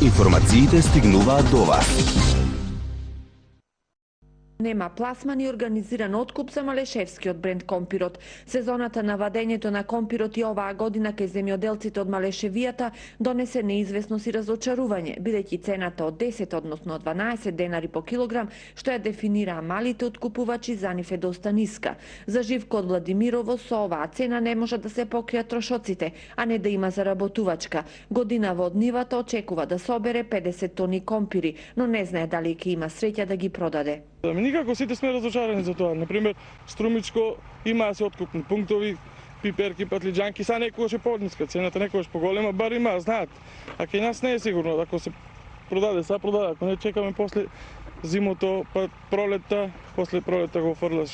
Информациите стигнуваат до вас. Нема пласман и организиран откуп за малешевскиот бренд компирот. Сезоната на вадењето на компирот и оваа година кај земјоделците од Малешевијата донесе неизвестност и разочарување, бидејќи цената од 10, односно 12 денари по килограм, што ја дефинираа малите откупувачи, за нив е доста ниска. За Живко од Владимирово, со оваа цена не може да се покријат трошоците, а не да има заработувачка. Годинава од нивата очекува да собере 50 тони компири, но не знае дали ќе има среќа да ги продаде. Никако сите сме разочарани за тоа. Например, Струмичко имаа се откупни пунктови, пиперки, патлиџанки, са некогаш е подниска, цената некогаш поголема, бар има, знаат. А кај нас не е сигурно, ако се продаде, са продаде, ако не чекаме после зимото, па пролетта, после пролетта го фрлаш.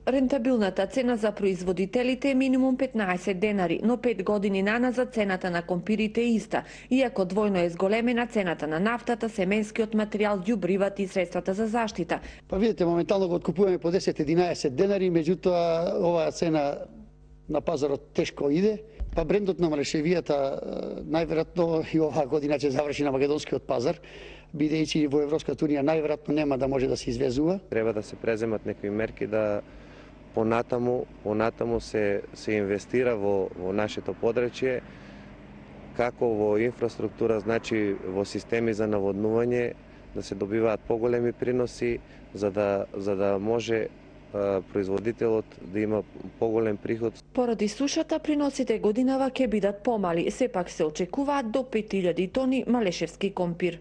Рентабилната цена за производителите е минимум 15 денари, но 5 години наназад цената на компирите е иста, иако двојно е зголемена цената на нафтата, семенскиот материјал, ѓубривата и средствата за заштита. Па видите, моментално го откупуваме по 10-11 денари, меѓутоа оваа цена на пазарот тешко иде. Па брендот на Малешевијата најверојатно и оваа година ќе заврши на македонскиот пазар, бидејќи во Европската унија најверојатно нема да може да се извезува. Треба да се преземат некои мерки да понатаму се инвестира во нашето подречје, како во инфраструктура, значи во системи за наводнување, да се добиваат поголеми приноси, за да може производителот да има поголем приход. Поради сушата, приносите годинава ќе бидат помали, сепак се очекуваат до 5000 тони малешевски компир.